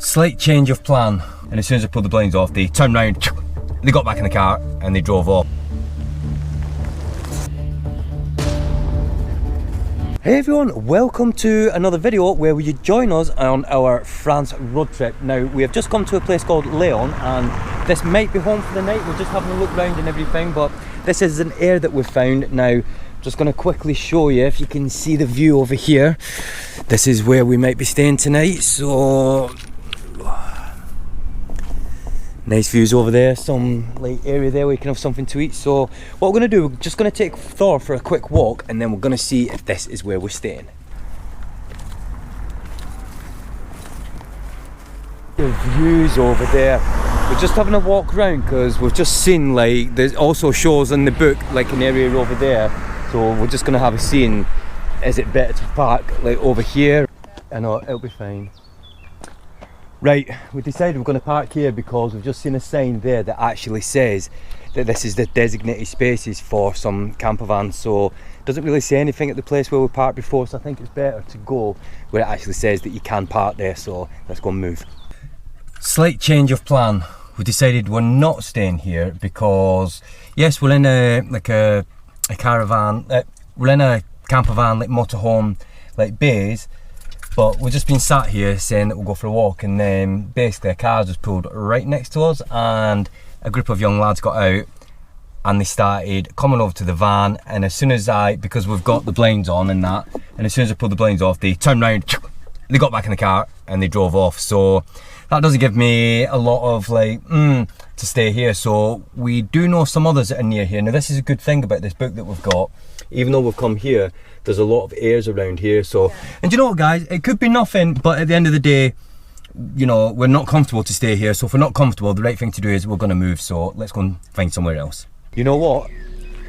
Slight change of plan, and as soon as I pulled the blinds off, they turned round, they got back in the car and they drove off. Hey everyone, welcome to another video where you join us on our France road trip. Now we have just come to a place called Leon, and this might be home for the night. We're just having a look round and everything, but this is an area that we've found. Now just going to quickly show you, if you can see the view over here, this is where we might be staying tonight. So nice views over there, some like area there where you can have something to eat. So what we're going to do, we're just going to take Thor for a quick walk, and then we're going to see if this is where we're staying. The views over there. We're just having a walk around because we've just seen, like, there's also shows in the book like an area over there. So we're just going to have a scene. Is it better to park like over here? I know, it'll be fine. Right, we decided we're going to park here because we've just seen a sign there that actually says that this is the designated spaces for some camper vans. So it doesn't really say anything at the place where we parked before, so I think it's better to go where it actually says that you can park there. So let's go and move. Slight change of plan. We decided we're not staying here because yes, we're in a caravan, we're in a camper van, like motorhome, like bays. But we've just been sat here saying that we'll go for a walk, and then basically a car just pulled right next to us, and a group of young lads got out and they started coming over to the van. And as soon as because we've got the blinds on and that, and as soon as I pulled the blinds off, they turned round, they got back in the car and they drove off. So that doesn't give me a lot of like to stay here. So we do know some others that are near here. Now this is a good thing about this book that we've got. Even though we've come here, there's a lot of airs around here. So, and you know what, guys, it could be nothing, but at the end of the day, you know, we're not comfortable to stay here. So if we're not comfortable, the right thing to do is we're going to move. So let's go and find somewhere else. You know what?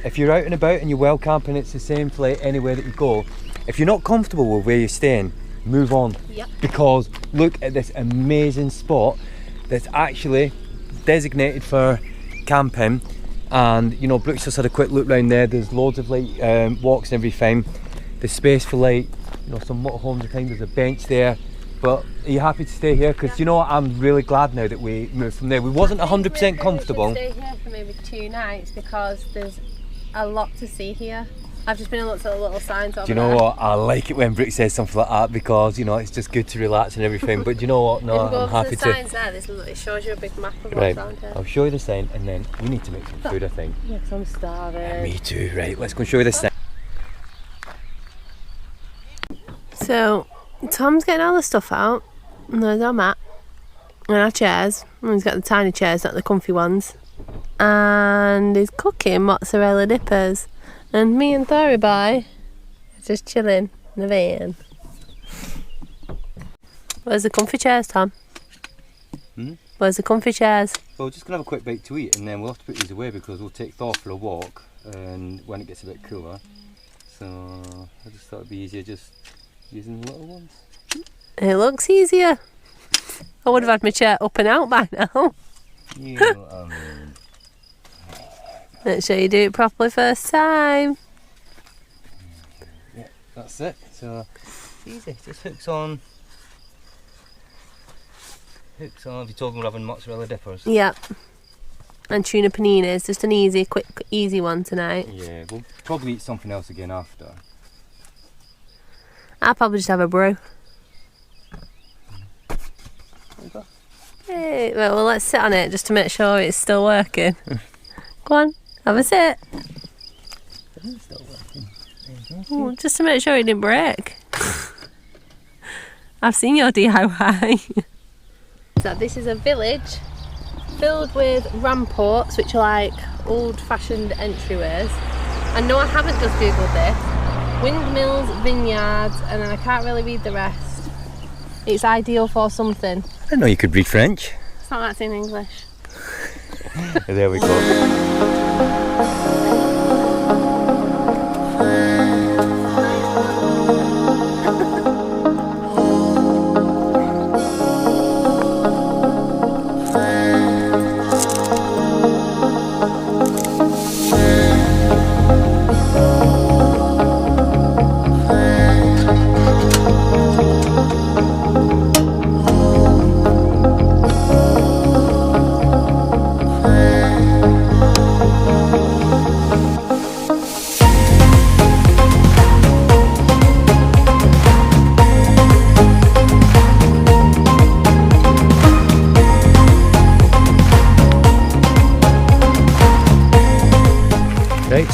If you're out and about and you're well camping, it's the same for like anywhere that you go. If you're not comfortable with where you're staying, move on. Yep. Because look at this amazing spot that's actually designated for camping. And you know, Brooks just had a quick look round there. There's loads of like walks and everything. There's space for like, you know, some motorhomes. I think there's a bench there. But are you happy to stay here? Because you know what, I'm really glad now that we moved from there. We wasn't 100% comfortable. We should stay here for maybe 2 nights because there's a lot to see here. I've just been and looked at the little signs over there. Do you know what? I like it when Brooke says something like that because, you know, it's just good to relax and everything. But do you know what? No, I'm happy to. Signs there, it shows you a big map of what's around here. I'll show you the sign, and then we need to make some food, I think. Yeah, because I'm starving. Yeah, me too. Right, let's go and show you the sign. So, Tom's getting all the stuff out. And there's our mat and our chairs. And he's got the tiny chairs, not the comfy ones. And he's cooking mozzarella dippers. And me and Thori Boy are just chilling in the van. Where's the comfy chairs, Tom? Where's the comfy chairs? Well, we're just going to have a quick bite to eat, and then we'll have to put these away because we'll take Thor for a walk and when it gets a bit cooler. So I just thought it'd be easier just using the little ones. It looks easier. I would have had my chair up and out by now. You know what I mean. Make sure you do it properly first time. Yeah, that's it. So it's easy. Just hooks on. Hooks on. Have you told them we're having mozzarella dippers? Yep. And tuna paninis. Just an easy, quick, easy one tonight. Yeah, we'll probably eat something else again after. I'll probably just have a brew. Hey, well, let's sit on it just to make sure it's still working. Go on, have a sit. It's still working. Oh, just to make sure it didn't break. I've seen your DIY. So this is a village filled with ramparts, which are like old-fashioned entryways. And no, I haven't just googled this. Windmills, vineyards, and then I can't really read the rest. It's ideal for something. I didn't know you could read French. It's not that's in English. There we go.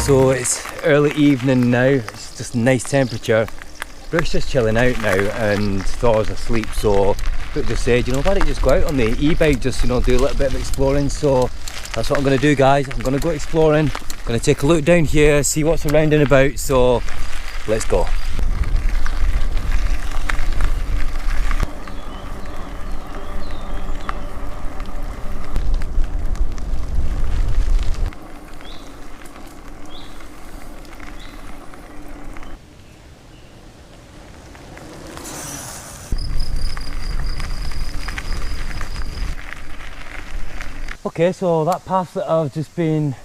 So it's early evening now, it's just a nice temperature. Brooke's just chilling out now and Thor's asleep, so Brooke just said, you know, why don't you just go out on the e-bike, just, you know, do a little bit of exploring. So that's what I'm going to do, guys. I'm going to go exploring, I'm going to take a look down here, see what's around and about, so let's go. Okay, so that path that I've just been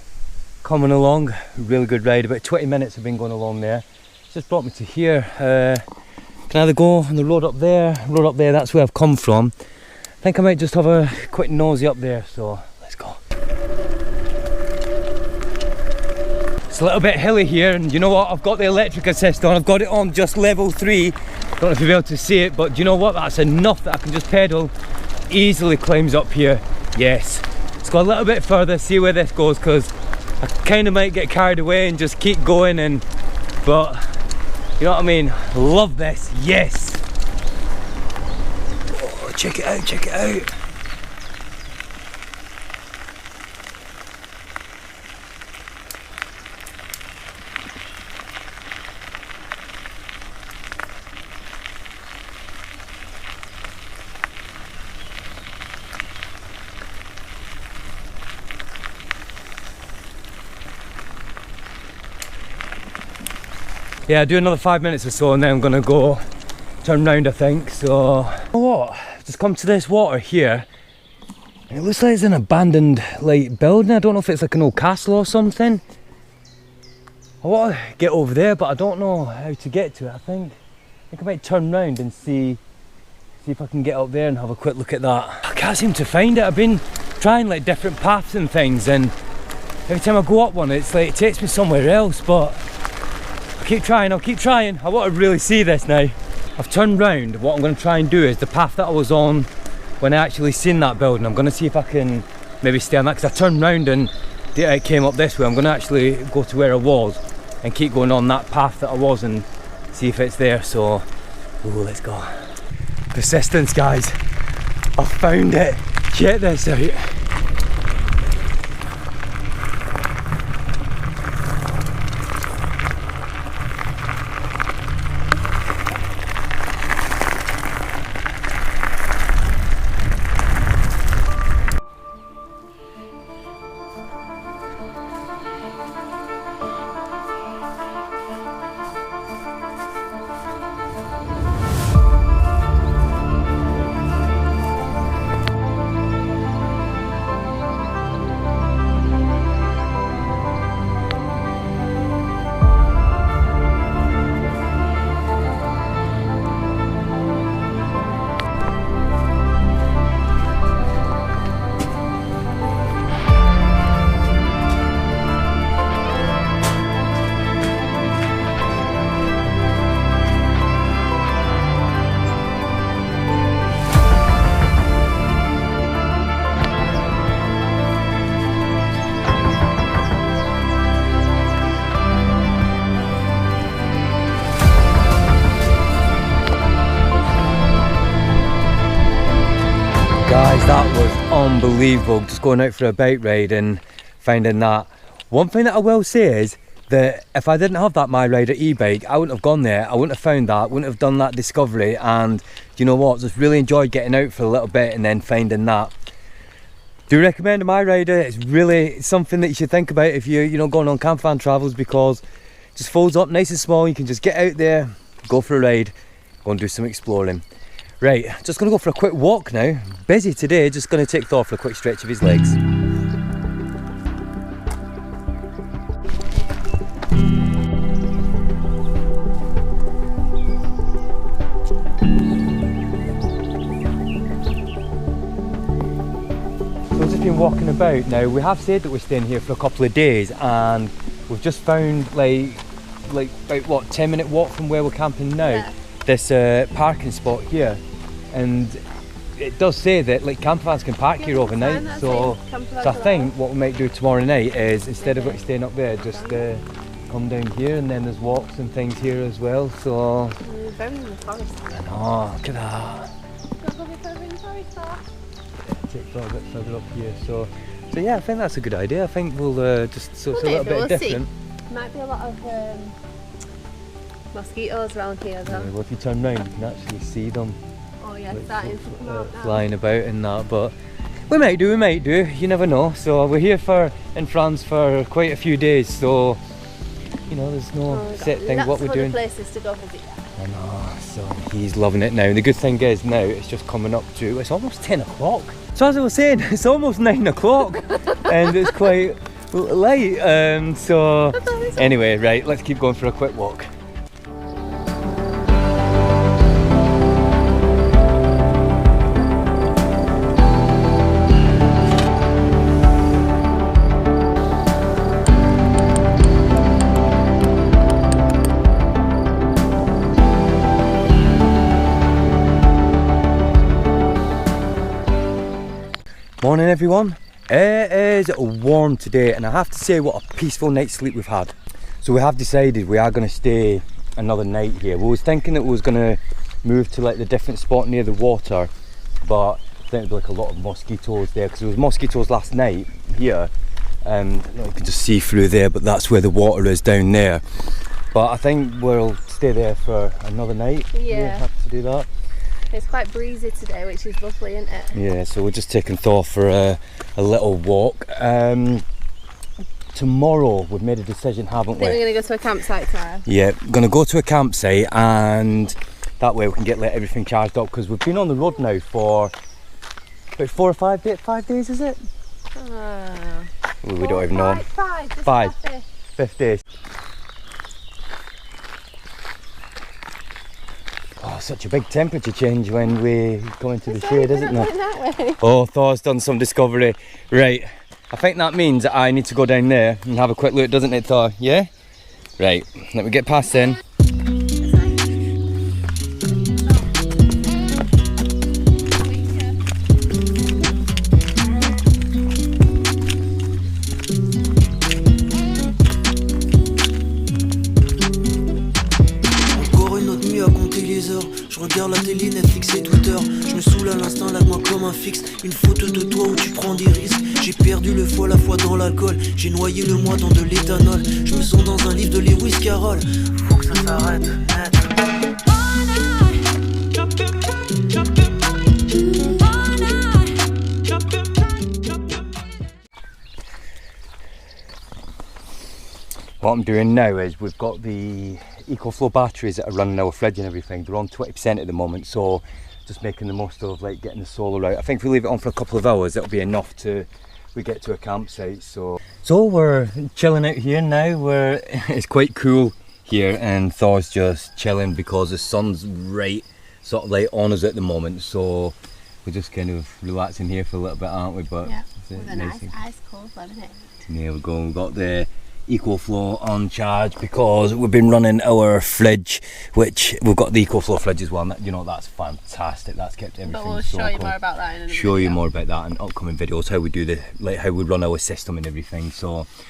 coming along, really good ride, about 20 minutes I've been going along there. It's just brought me to here. Can either go on the road up there, that's where I've come from. I think I might just have a quick nosy up there, so let's go. It's a little bit hilly here, and you know what, I've got the electric assist on, I've got it on just level 3. Don't know if you'll be able to see it, but do you know what, that's enough that I can just pedal, easily climbs up here, yes. Let's go a little bit further, see where this goes, because I kind of might get carried away and just keep going, but you know what I mean, love this, yes. Oh, check it out, check it out. Yeah, do another 5 minutes or so and then I'm gonna go turn round, I think. So, you know what? I've just come to this water here and it looks like it's an abandoned like building. I don't know if it's like an old castle or something. I want to get over there, but I don't know how to get to it. I think I might turn round and see if I can get up there and have a quick look at that. I can't seem to find it. I've been trying like different paths and things, and every time I go up one, it's like it takes me somewhere else, but I'll keep trying. I want to really see this now. I've turned round. What I'm going to try and do is the path that I was on when I actually seen that building. I'm going to see if I can maybe stay on that, because I turned round and it came up this way. I'm going to actually go to where I was and keep going on that path that I was and see if it's there. So, ooh, let's go. Persistence, guys. I found it. Check this out. Guys, that was unbelievable, just going out for a bike ride and finding that. One thing that I will say is that if I didn't have that My Rider e-bike, I wouldn't have gone there, I wouldn't have found that, wouldn't have done that discovery, and you know what, just really enjoyed getting out for a little bit and then finding that. Do recommend a My Rider. It's really something that you should think about if you're going on campervan travels, because it just folds up nice and small. You can just get out there, go for a ride, go and do some exploring. Right, just gonna go for a quick walk now. Busy today, just gonna take Thor for a quick stretch of his legs. So we've just been walking about now. We have said that we're staying here for a couple of days, and we've just found like about what, 10-minute walk from where we're camping now. Yeah. This parking spot here. And it does say that like campers can park here overnight. So I think what we might do tomorrow night is instead of like staying up there, just come down here, and then there's walks and things here as well. So very in the forest. I know, look at that. Go a bit further in the forest, Take a bit further up here. So yeah, I think that's a good idea. I think we'll just so it's a little bit different. Might be a lot of mosquitoes around here though. Well, if you turn round, you can actually see them. Oh yeah, starting to come out now. Flying about and that, but we might do. You never know. So we're here in France for quite a few days. So you know, there's no set thing what we're doing. Places to go visit. I know. So he's loving it now. And the good thing is now it's just coming up to. It's almost 10 o'clock. So as I was saying, it's almost 9 o'clock, and it's quite late. So anyway, right, let's keep going for a quick walk. Morning everyone. It is warm today, and I have to say what a peaceful night's sleep we've had. So we have decided we are going to stay another night here. We was thinking that we was going to move to like the different spot near the water, but I think there'd be like a lot of mosquitoes there because there was mosquitoes last night here. You can just see through there, but that's where the water is down there. But I think we'll stay there for another night. Yeah. We'll have to do that. It's quite breezy today, which is lovely, isn't it? Yeah, so we're just taking Thor for a little walk. Tomorrow we've made a decision, haven't we? I think we're going to go to a campsite tomorrow. Yeah, going to go to a campsite, and that way we can get everything charged up, because we've been on the road now for about 4 or 5 days. 5 days, is it? We don't even know. Five. 5 days. Oh, such a big temperature change when we go into the shade, isn't there? Oh, Thor's done some discovery. Right, I think that means that I need to go down there and have a quick look, doesn't it, Thor? Yeah? Right, let me get past then. Je regarde la télé, Netflix et Twitter. Je me saoule à l'instinct, là de moi comme un fixe. Une photo de toi où tu prends des risques. J'ai perdu le foie, la foi dans l'alcool. J'ai noyé le moi dans de l'éthanol. Je me sens dans un livre de Lewis Carroll. Faut que ça s'arrête, net. What I'm doing now is we've got the EcoFlow batteries that are running our fridge and everything. They're on 20% at the moment, so just making the most of like getting the solar out. I think if we leave it on for a couple of hours, it'll be enough to we get to a campsite. So we're chilling out here now. It's quite cool here, and Thor's just chilling because the sun's right sort of like on us at the moment. So we're just kind of relaxing here for a little bit, aren't we? But yeah, with a nice ice cold lemonade. There we go. We've got the EcoFlow on charge because we've been running our fridge, which we've got the EcoFlow fridge as well, and you know, that's fantastic. That's kept everything. But we'll so show you cool. more about that in you more about that in upcoming videos, how we do how we run our system and everything. So